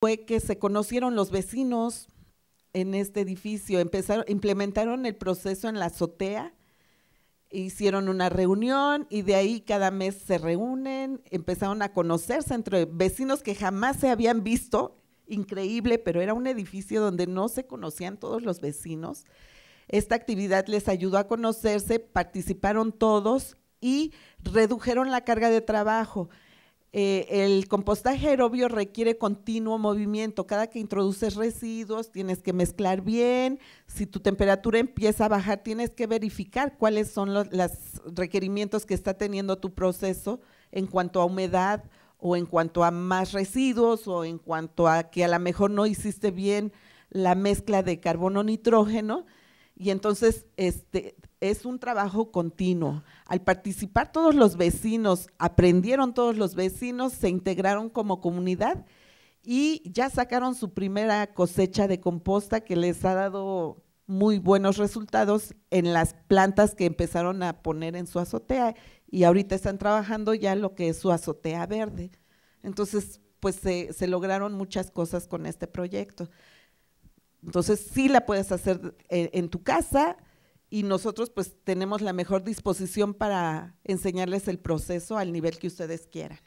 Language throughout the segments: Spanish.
fue que se conocieron los vecinos en este edificio, implementaron el proceso en la azotea, hicieron una reunión y de ahí cada mes se reúnen, empezaron a conocerse entre vecinos que jamás se habían visto, increíble, pero era un edificio donde no se conocían todos los vecinos. Esta actividad les ayudó a conocerse, participaron todos y redujeron la carga de trabajo. El compostaje aerobio requiere continuo movimiento. Cada que introduces residuos tienes que mezclar bien. Si tu temperatura empieza a bajar, tienes que verificar cuáles son los requerimientos que está teniendo tu proceso en cuanto a humedad o en cuanto a más residuos o en cuanto a que a lo mejor no hiciste bien la mezcla de carbono-nitrógeno. Y entonces es un trabajo continuo. Al participar todos los vecinos, aprendieron todos los vecinos, se integraron como comunidad y ya sacaron su primera cosecha de composta que les ha dado muy buenos resultados en las plantas que empezaron a poner en su azotea y ahorita están trabajando ya lo que es su azotea verde. Entonces, pues se lograron muchas cosas con este proyecto. Entonces sí la puedes hacer en tu casa y nosotros pues tenemos la mejor disposición para enseñarles el proceso al nivel que ustedes quieran.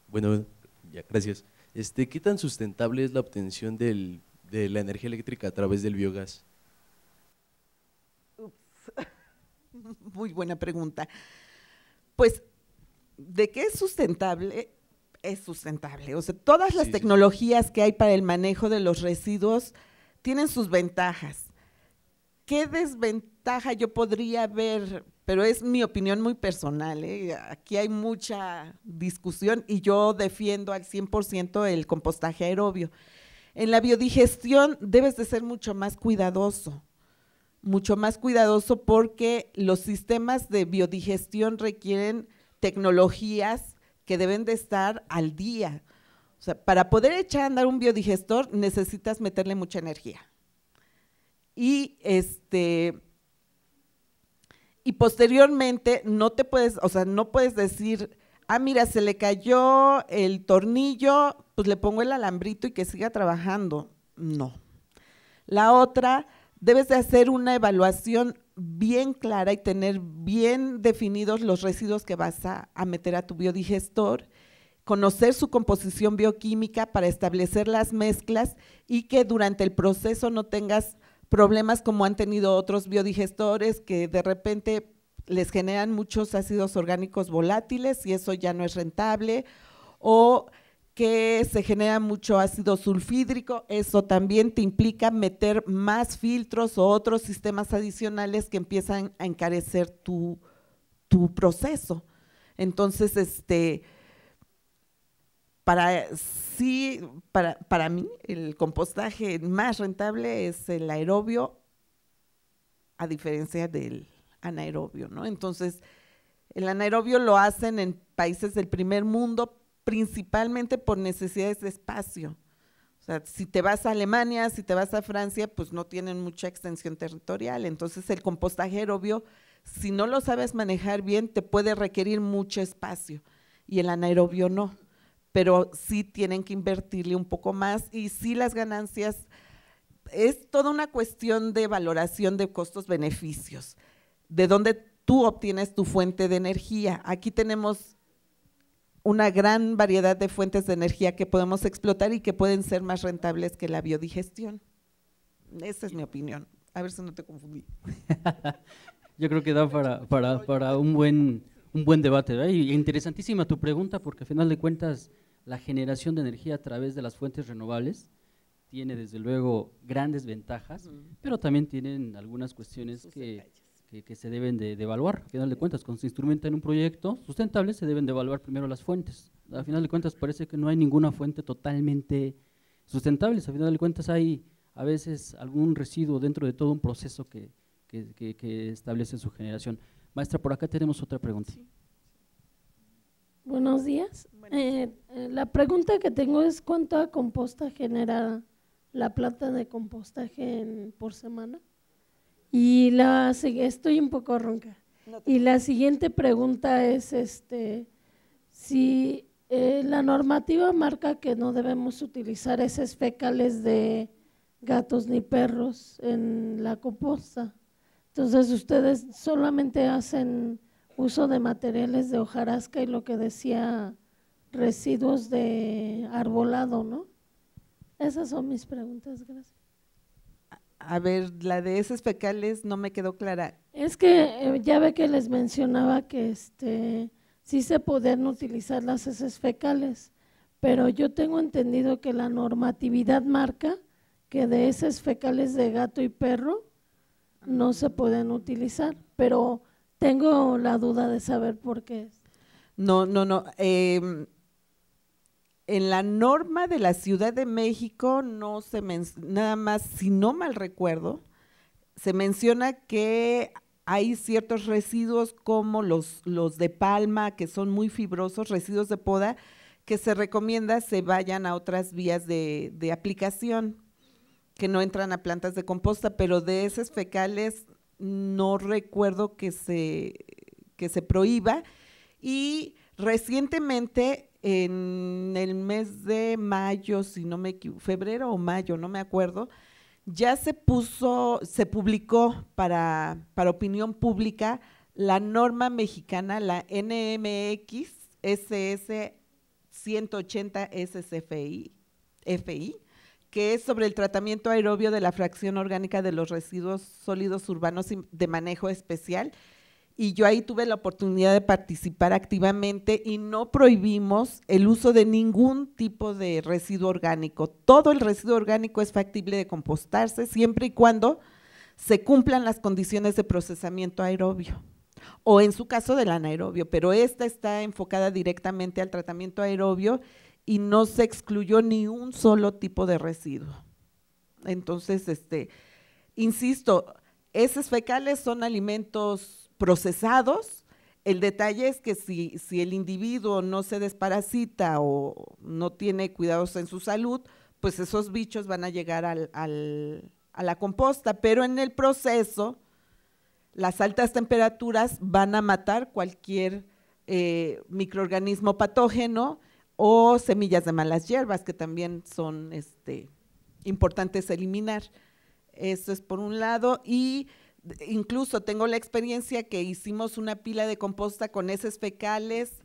Bueno, ya, gracias. ¿Qué tan sustentable es la obtención de la energía eléctrica a través del biogás? Muy buena pregunta. Pues, ¿de qué es sustentable? Es sustentable. O sea, todas las tecnologías que hay para el manejo de los residuos tienen sus ventajas. ¿Qué desventaja yo podría ver? Pero es mi opinión muy personal, ¿eh? Aquí hay mucha discusión y yo defiendo al 100% el compostaje aerobio. En la biodigestión debes de ser mucho más cuidadoso porque los sistemas de biodigestión requieren tecnologías que deben de estar al día. O sea, para poder echar a andar un biodigestor necesitas meterle mucha energía. Y posteriormente no puedes decir, ah, mira, se le cayó el tornillo, pues le pongo el alambrito y que siga trabajando. No. La otra, debes de hacer una evaluación bien clara y tener bien definidos los residuos que vas a meter a tu biodigestor, conocer su composición bioquímica para establecer las mezclas y que durante el proceso no tengas problemas como han tenido otros biodigestores que de repente les generan muchos ácidos orgánicos volátiles y eso ya no es rentable, o que se genera mucho ácido sulfídrico, eso también te implica meter más filtros o otros sistemas adicionales que empiezan a encarecer tu proceso. Entonces, para mí el compostaje más rentable es el aerobio a diferencia del anaerobio, ¿no? Entonces, el anaerobio lo hacen en países del primer mundo principalmente por necesidades de espacio. O sea, si te vas a Alemania, si te vas a Francia, pues no tienen mucha extensión territorial. Entonces, el compostaje aerobio, si no lo sabes manejar bien, te puede requerir mucho espacio y el anaerobio no. Pero sí tienen que invertirle un poco más y sí las ganancias, es toda una cuestión de valoración de costos-beneficios, de dónde tú obtienes tu fuente de energía. Aquí tenemos una gran variedad de fuentes de energía que podemos explotar y que pueden ser más rentables que la biodigestión. Esa es mi opinión. A ver si no te confundí. Yo creo que da para un buen debate, ¿verdad? Y interesantísima tu pregunta, porque al final de cuentas la generación de energía a través de las fuentes renovables tiene desde luego grandes ventajas, pero también tienen algunas cuestiones que se deben de evaluar. Al final de cuentas, cuando se instrumenta en un proyecto sustentable, se deben de evaluar primero las fuentes. Al final de cuentas parece que no hay ninguna fuente totalmente sustentable. Al final de cuentas hay a veces algún residuo dentro de todo un proceso que establece su generación. Maestra, por acá tenemos otra pregunta. Sí. Buenos días. La pregunta que tengo es ¿cuánta composta genera la planta de compostaje por semana? Y estoy un poco ronca. Y la siguiente pregunta es si La normativa marca que no debemos utilizar heces fecales de gatos ni perros en la composta. Entonces ustedes solamente hacen uso de materiales de hojarasca y lo que decía residuos de arbolado, ¿no? Esas son mis preguntas, gracias. A ver, la de heces fecales no me quedó clara. Es que ya ve que les mencionaba que sí se pueden utilizar las heces fecales, pero yo tengo entendido que la normatividad marca que de heces fecales de gato y perro no se pueden utilizar, pero tengo la duda de saber por qué. No. En la norma de la Ciudad de México no se nada más, si no mal recuerdo, se menciona que hay ciertos residuos como los de palma, que son muy fibrosos, residuos de poda, que se recomienda se vayan a otras vías de aplicación, que no entran a plantas de composta, pero de heces fecales no recuerdo que se prohíba. Y recientemente, en el mes de mayo, si no me equivoco, febrero o mayo, no me acuerdo, ya se publicó para opinión pública la norma mexicana, la NMX SS 180 SCFI, que es sobre el tratamiento aerobio de la fracción orgánica de los residuos sólidos urbanos de manejo especial. Y yo ahí tuve la oportunidad de participar activamente y no prohibimos el uso de ningún tipo de residuo orgánico. Todo el residuo orgánico es factible de compostarse siempre y cuando se cumplan las condiciones de procesamiento aerobio o en su caso del anaerobio, pero esta está enfocada directamente al tratamiento aerobio y no se excluyó ni un solo tipo de residuo. Entonces, insisto, heces fecales son alimentos procesados. El detalle es que si el individuo no se desparasita o no tiene cuidados en su salud, pues esos bichos van a llegar a la composta, pero en el proceso las altas temperaturas van a matar cualquier microorganismo patógeno o semillas de malas hierbas que también son importantes eliminar. Eso es por un lado. Y incluso tengo la experiencia que hicimos una pila de composta con heces fecales,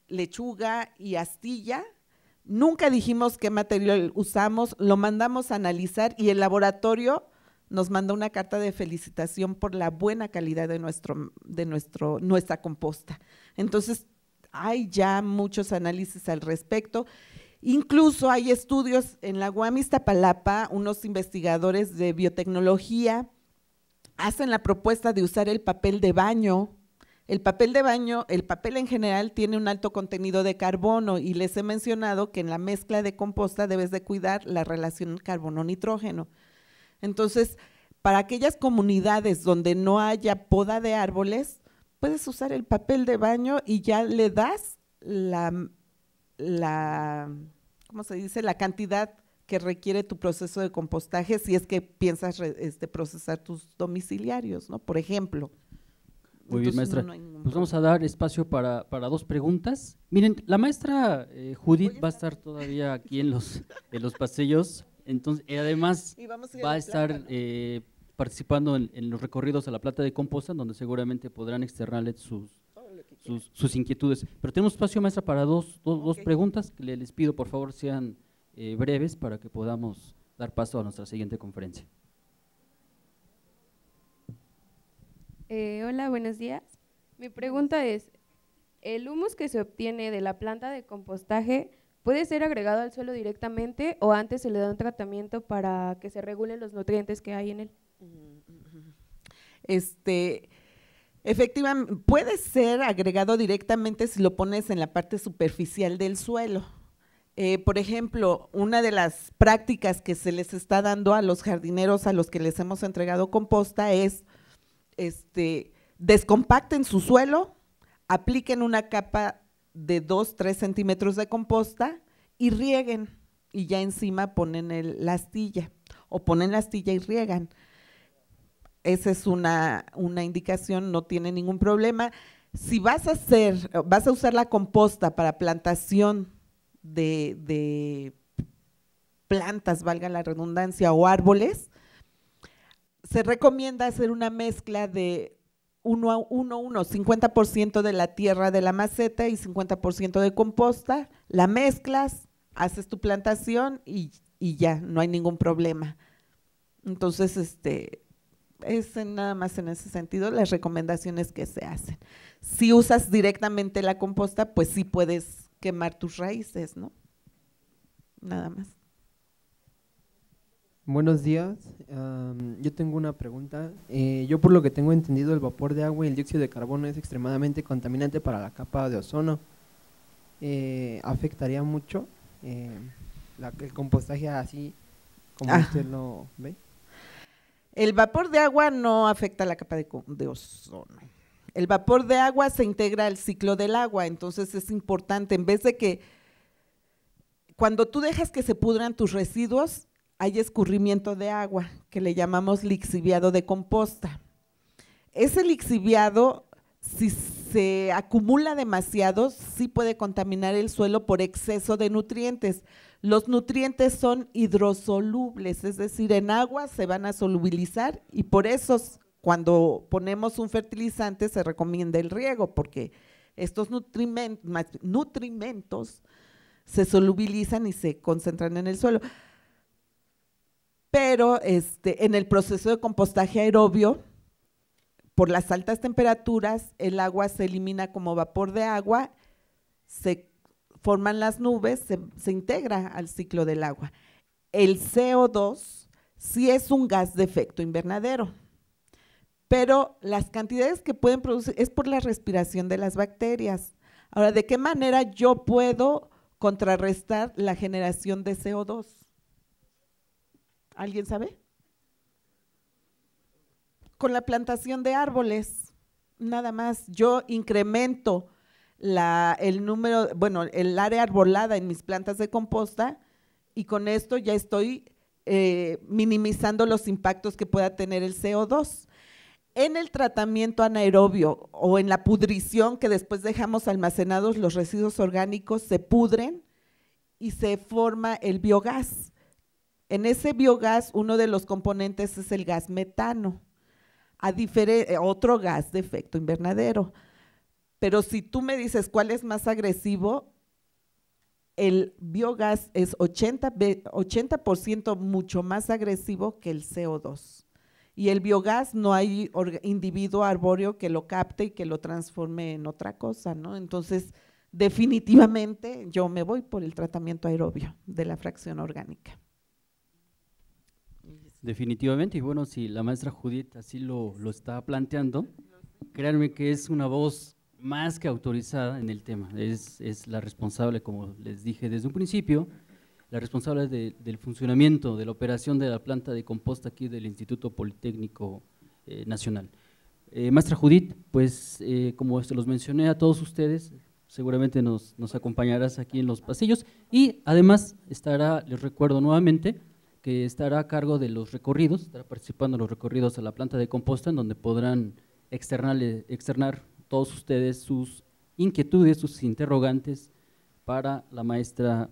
lechuga y astilla. Nunca dijimos qué material usamos, lo mandamos a analizar y el laboratorio nos mandó una carta de felicitación por la buena calidad de nuestra composta. Entonces, hay ya muchos análisis al respecto. Incluso hay estudios en la UAM Iztapalapa, unos investigadores de biotecnología hacen la propuesta de usar el papel de baño. El papel en general tiene un alto contenido de carbono y les he mencionado que en la mezcla de composta debes de cuidar la relación carbono-nitrógeno. Entonces, para aquellas comunidades donde no haya poda de árboles, puedes usar el papel de baño y ya le das ¿cómo se dice? La cantidad que requiere tu proceso de compostaje si es que piensas procesar tus domiciliarios, ¿no? Por ejemplo. Muy bien, maestra. No pues vamos a dar espacio para dos preguntas. Miren, la maestra Judith va a estar todavía aquí en los pasillos, entonces además va a estar participando en los recorridos a la planta de composta, donde seguramente podrán externarle sus inquietudes. Pero tenemos espacio, maestra, para dos preguntas, que les pido por favor sean breves para que podamos dar paso a nuestra siguiente conferencia. Hola, buenos días. Mi pregunta es, ¿el humus que se obtiene de la planta de compostaje puede ser agregado al suelo directamente o antes se le da un tratamiento para que se regulen los nutrientes que hay en él? Efectivamente, puede ser agregado directamente si lo pones en la parte superficial del suelo. Por ejemplo, una de las prácticas que se les está dando a los jardineros a los que les hemos entregado composta es descompacten su suelo, apliquen una capa de 2-3 centímetros de composta y rieguen, y ya encima ponen la astilla, o ponen la astilla y riegan. Esa es una indicación, no tiene ningún problema. Si vas a usar la composta para plantación de plantas, valga la redundancia, o árboles, se recomienda hacer una mezcla de 1 a 1, 50% de la tierra de la maceta y 50% de composta, la mezclas, haces tu plantación y ya, no hay ningún problema. Entonces, es nada más en ese sentido las recomendaciones que se hacen. Si usas directamente la composta, pues sí puedes quemar tus raíces, ¿no? Nada más. Buenos días, yo tengo una pregunta. Yo por lo que tengo entendido, el vapor de agua y el dióxido de carbono es extremadamente contaminante para la capa de ozono. ¿Afectaría mucho el compostaje así como usted lo ve? El vapor de agua no afecta la capa de ozono. El vapor de agua se integra al ciclo del agua, entonces es importante, en vez de que cuando tú dejas que se pudran tus residuos, hay escurrimiento de agua, que le llamamos lixiviado de composta. Ese lixiviado, si se acumula demasiado, sí puede contaminar el suelo por exceso de nutrientes. Los nutrientes son hidrosolubles, es decir, en agua se van a solubilizar y por eso cuando ponemos un fertilizante se recomienda el riego, porque estos nutrimentos se solubilizan y se concentran en el suelo. Pero en el proceso de compostaje aerobio, por las altas temperaturas, el agua se elimina como vapor de agua, se forman las nubes, se integra al ciclo del agua. El CO2 sí es un gas de efecto invernadero, pero las cantidades que pueden producir es por la respiración de las bacterias. Ahora, ¿de qué manera yo puedo contrarrestar la generación de CO2? ¿Alguien sabe? Con la plantación de árboles, nada más. Yo incremento el área arbolada en mis plantas de composta y con esto ya estoy minimizando los impactos que pueda tener el CO2. En el tratamiento anaerobio o en la pudrición que después dejamos almacenados, los residuos orgánicos se pudren y se forma el biogás. En ese biogás, uno de los componentes es el gas metano, otro gas de efecto invernadero. Pero si tú me dices cuál es más agresivo, el biogás es 80% mucho más agresivo que el CO2. Y el biogás no hay individuo arbóreo que lo capte y que lo transforme en otra cosa, ¿no? Entonces, definitivamente yo me voy por el tratamiento aerobio de la fracción orgánica. Definitivamente, y bueno, si la maestra Judith así lo está planteando, créanme que es una voz más que autorizada en el tema, es la responsable, como les dije desde un principio, la responsable del funcionamiento, de la operación de la planta de composta aquí del Instituto Politécnico Nacional. Maestra Judith, pues como se los mencioné a todos ustedes, seguramente nos acompañarás aquí en los pasillos y además les recuerdo nuevamente, que estará a cargo de los recorridos, estará participando en los recorridos a la planta de composta, en donde podrán externar todos ustedes sus inquietudes, sus interrogantes para la maestra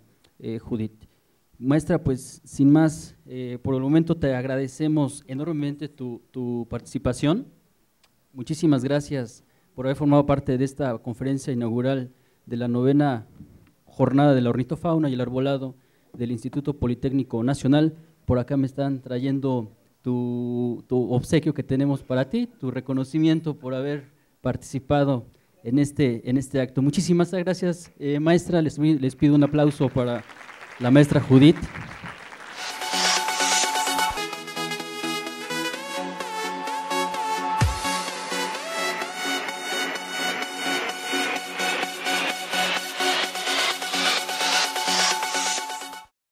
Judith. Maestra, pues sin más, por el momento te agradecemos enormemente tu participación. Muchísimas gracias por haber formado parte de esta conferencia inaugural de la 9ª jornada de la ornitofauna y el arbolado del Instituto Politécnico Nacional. Por acá me están trayendo tu obsequio que tenemos para ti, tu reconocimiento por haber participado en este acto. Muchísimas gracias, maestra. Les pido un aplauso para la maestra Judith.